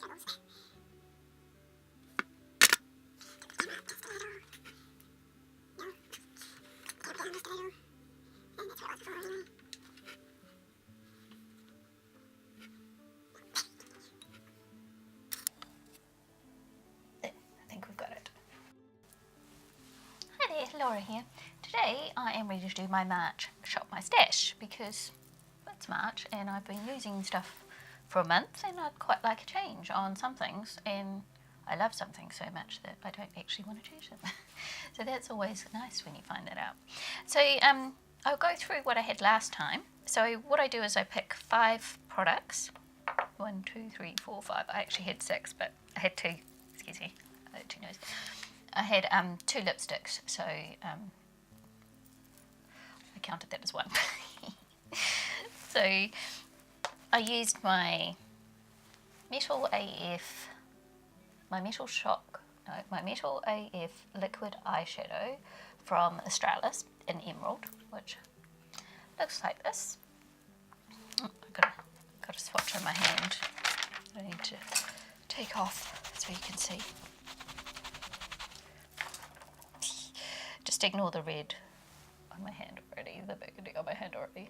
think we've got it. Hi there, Laura here. Today I am ready to do my March Shop My Stash because it's March and I've been using stuff for a month and I'd quite like a change on some things, and I love something so much that I don't actually want to change them. So that's always nice when you find that out. So I'll go through what I had last time. So what I do is I pick 5 products. 1, 2, 3, 4, 5. I actually had 6, but I had 2. Excuse me. I had 2 noses. I had 2 lipsticks, so I counted that as 1. So I used my Metal AF liquid eyeshadow from Australis in Emerald, which looks like this. Oh, I've got a swatch on my hand. I need to take off so you can see. Just ignore the red on my hand already, the burgundy on my hand already.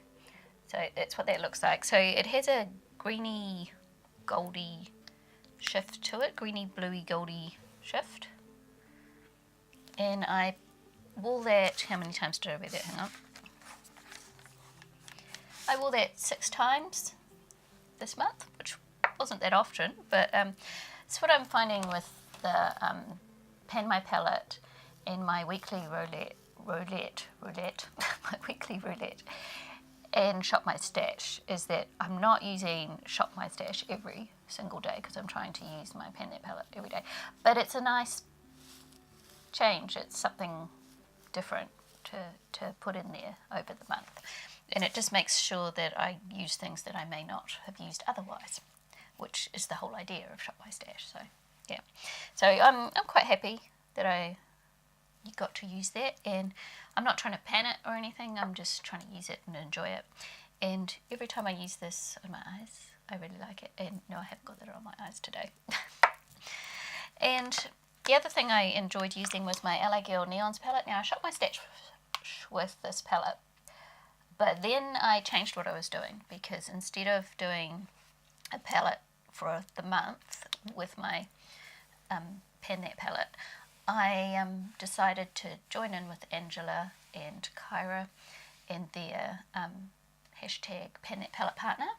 So that's what that looks like. So it has a greeny goldy shift to it, greeny bluey goldy shift. And I wore that, how many times did I wear that? Hang on. I wore that 6 times this month, which wasn't that often, but it's what I'm finding with the Pan My Palette and my weekly roulette, my weekly roulette and Shop My Stash, is that I'm not using Shop My Stash every single day because I'm trying to use my Pan My Palette every day. But it's a nice change. It's something different to put in there over the month. And it just makes sure that I use things that I may not have used otherwise, which is the whole idea of Shop My Stash. So yeah, so I'm quite happy that you got to use that, and I'm not trying to pan it or anything, I'm just trying to use it and enjoy it. And every time I use this on my eyes, I really like it. And no, I haven't got that on my eyes today. And the other thing I enjoyed using was my LA Girl Neons palette. Now I Shop My Stash with this palette, but then I changed what I was doing, because instead of doing a palette for the month with my Pan That palette, I decided to join in with Angela and Kyra and their hashtag Pan That Palette Partner.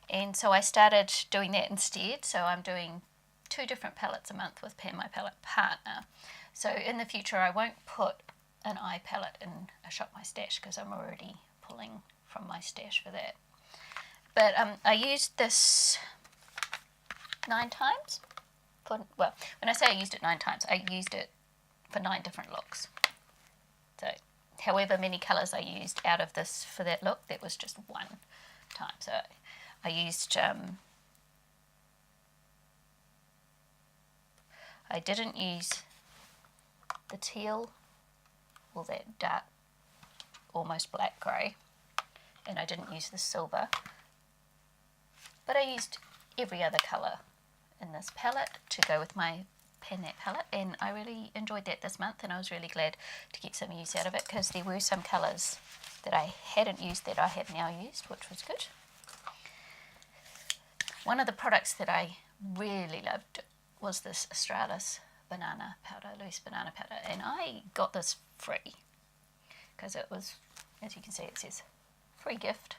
And so I started doing that instead. So I'm doing 2 different palettes a month with Pan My Palette Partner. So in the future I won't put an eye palette in a Shop My Stash because I'm already pulling from my stash for that. But I used this 9 times. Well, when I say I used it 9 times, I used it for 9 different looks. So however many colours I used out of this for that look, that was just 1 time. So I used, I didn't use the teal or that dark, almost black grey, and I didn't use the silver, but I used every other colour in this palette to go with my Pan That palette, and I really enjoyed that this month, and I was really glad to get some use out of it because there were some colours that I hadn't used that I have now used, which was good. One of the products that I really loved was this Australis banana powder, loose banana powder, and I got this free because it was, as you can see, it says free gift,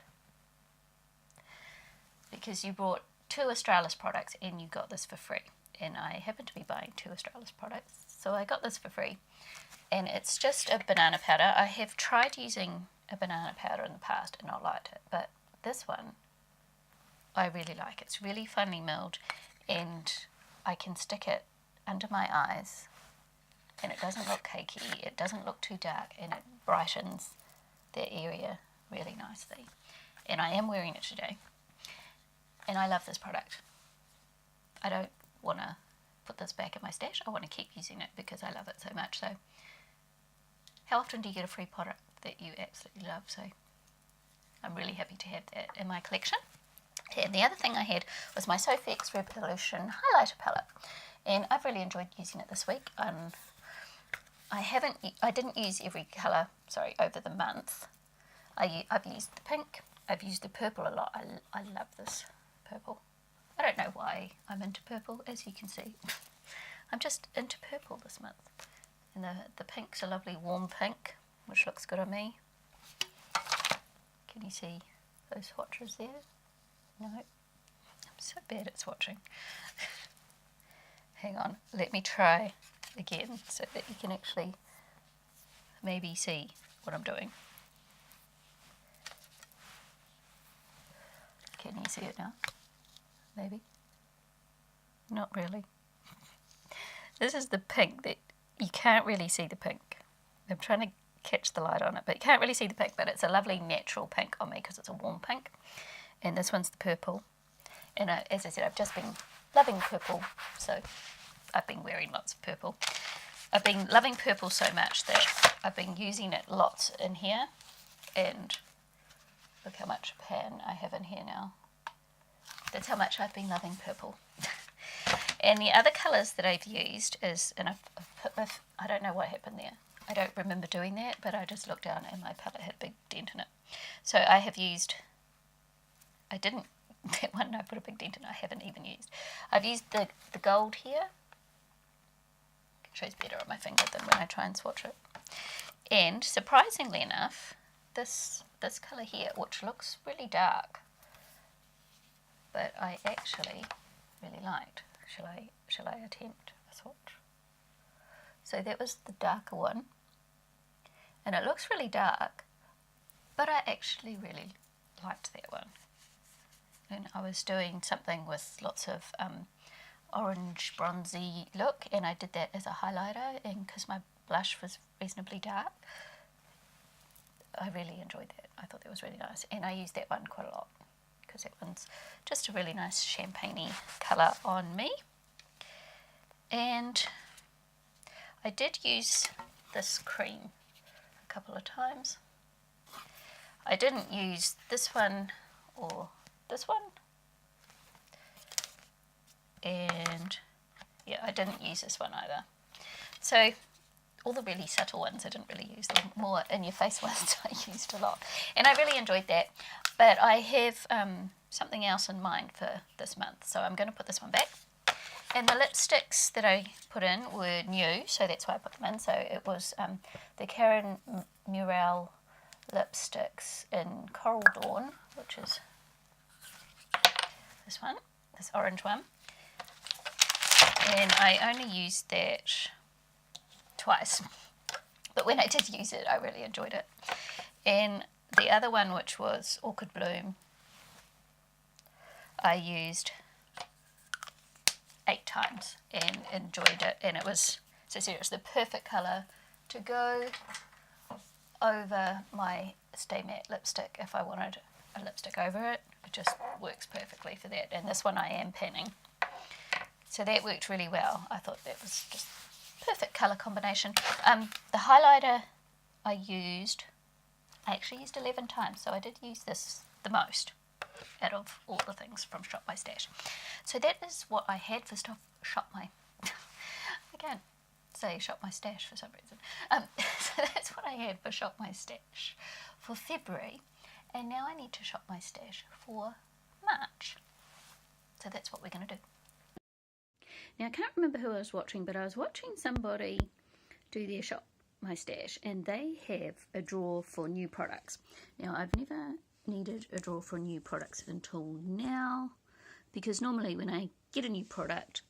because you bought 2 Australis products and you got this for free. And I happened to be buying 2 Australis products, so I got this for free. And it's just a banana powder. I have tried using a banana powder in the past and not liked it, but this one I really like. It's really finely milled, and I can stick it under my eyes and it doesn't look cakey, it doesn't look too dark, and it brightens the area really nicely. And I am wearing it today, and I love this product. I don't want to put this back in my stash. I want to keep using it because I love it so much. So how often do you get a free product that you absolutely love? So I'm really happy to have that in my collection. And the other thing I had was my Sofx Revolution highlighter palette, and I've really enjoyed using it this week. I didn't use every colour, over the month. I've used the pink, I've used the purple a lot. I love this purple. I don't know why I'm into purple, as you can see. I'm just into purple this month. And the pink's a lovely warm pink, which looks good on me. Can you see those swatches there? No? I'm so bad at swatching. Hang on, let me try again so that you can actually maybe see what I'm doing. Can you see it now? Maybe? Not really. This is the pink that you can't really see the pink. I'm trying to catch the light on it, but you can't really see the pink, but it's a lovely natural pink on me because it's a warm pink. And this one's the purple. And as I said, I've just been loving purple, so I've been wearing lots of purple. I've been loving purple so much that I've been using it lots in here. And look how much pan I have in here now. That's how much I've been loving purple. And the other colours that I've used is, and I've put my, I don't know what happened there. I don't remember doing that, but I just looked down and my palette had a big dent in it. So I have used, I didn't, that one I put a big dent in, I haven't even used. I've used the gold here. It shows better on my finger than when I try and swatch it. And surprisingly enough, this colour here, which looks really dark, but I actually really liked. Shall I attempt a swatch? So that was the darker one, and it looks really dark, but I actually really liked that one. And I was doing something with lots of orange bronzy look, and I did that as a highlighter, and because my blush was reasonably dark, I really enjoyed that. I thought that was really nice, and I used that one quite a lot because that one's just a really nice champagne-y colour on me. And I did use this cream a couple of times. I didn't use this one or this one. And yeah, I didn't use this one either. So all the really subtle ones I didn't really use. The more in-your-face ones I used a lot. And I really enjoyed that. But I have something else in mind for this month. So I'm going to put this one back. And the lipsticks that I put in were new, so that's why I put them in. So it was the Karen Murrell lipsticks in Coral Dawn, which is this one, this orange one. And I only used that twice, but when I did use it, I really enjoyed it. And the other one, which was Orchid Bloom, I used 8 times and enjoyed it, and it was, so it's the perfect colour to go over my Stay Matte lipstick. If I wanted a lipstick over it, it just works perfectly for that. And this one I am panning, so that worked really well. I thought that was just perfect colour combination. The highlighter I actually used 11 times, so I did use this the most out of all the things from Shop My Stash. So that is what I had for Shop My... I can't say Shop My Stash for some reason. So that's what I had for Shop My Stash for February. And now I need to shop my stash for March. So that's what we're going to do. Now I can't remember who I was watching, but I was watching somebody do their Shop My Stash, and they have a drawer for new products. Now I've never needed a drawer for new products until now, because normally when I get a new product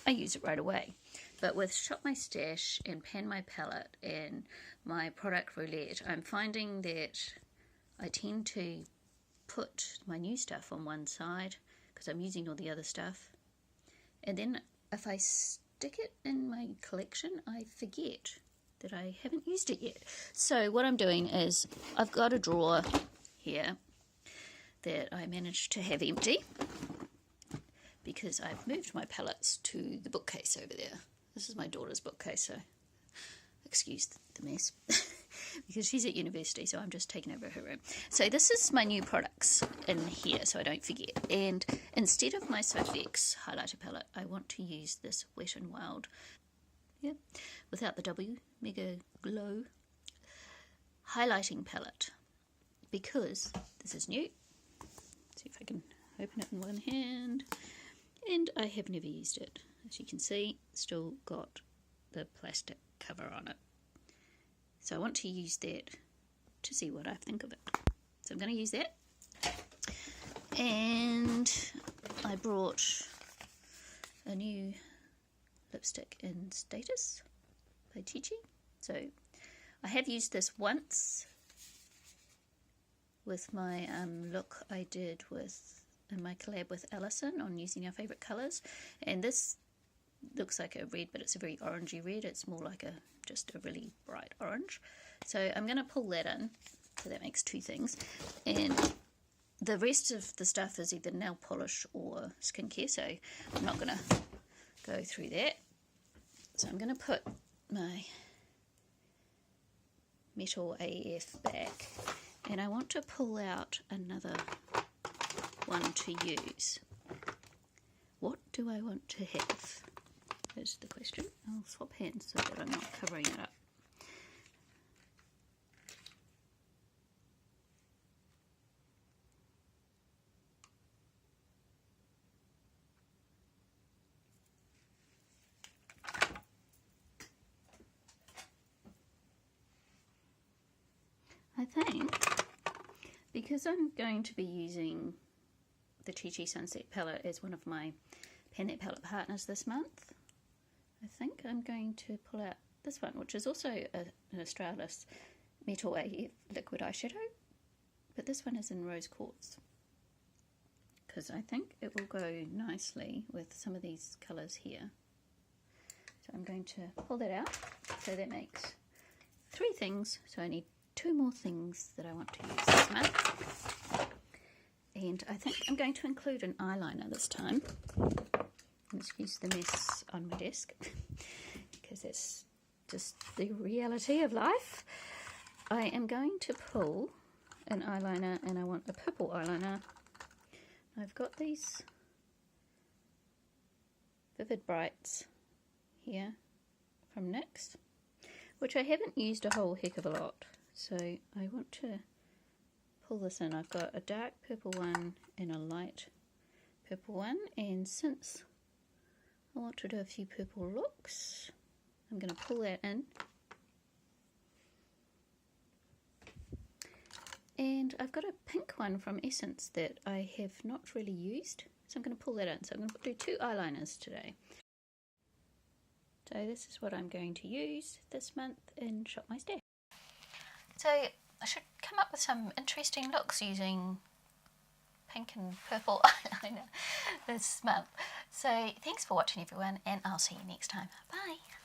I use it right away, but with Shop My Stash and Pan My Palette and my product roulette, I'm finding that I tend to put my new stuff on one side because I'm using all the other stuff, and then if I stick it in my collection I forget that I haven't used it yet. So what I'm doing is I've got a drawer here that I managed to have empty because I've moved my palettes to the bookcase over there. This is my daughter's bookcase, so excuse the mess. because she's at university, so I'm just taking over her room. So this is my new products in here, so I don't forget. And instead of my Sofx highlighter palette, I want to use this Wet n Wild, without the W, Mega Glow highlighting palette, because this is new. See if I can open it in one hand. And I have never used it. As you can see, still got the plastic cover on it. So I want to use that to see what I think of it. So I'm going to use that. And I brought a new lipstick in Status by Chi. So I have used this once with my look I did in my collab with Alison on using our favourite colours. And this looks like a red, but it's a very orangey red. It's more like just a really bright orange. So I'm going to pull that in, so that makes two things. And the rest of the stuff is either nail polish or skincare, so I'm not going to go through that. So I'm going to put my Metal AF back, and I want to pull out another one to use. What do I want to have? That's the question. I'll swap hands so that I'm not covering it up. I think because I'm going to be using the Chi Sunset palette as one of my Pan palette partners this month, I think I'm going to pull out this one, which is also an Australis Metal AF liquid eyeshadow, but this one is in rose quartz, because I think it will go nicely with some of these colours here. So I'm going to pull that out. So that makes three things, so I need two more things that I want to use this month. And I think I'm going to include an eyeliner this time. Excuse the mess on my desk, because that's just the reality of life. I am going to pull an eyeliner, and I want a purple eyeliner. I've got these Vivid Brights here from NYX, which I haven't used a whole heck of a lot, so I want to pull this in. I've got a dark purple one and a light purple one, and since I want to do a few purple looks, I'm going to pull that in. And I've got a pink one from Essence that I have not really used, so I'm going to pull that in. So I'm going to do two eyeliners today. So this is what I'm going to use this month in Shop My Stash. So I should come up with some interesting looks using pink and purple eyeliner this month. So thanks for watching everyone, and I'll see you next time. Bye!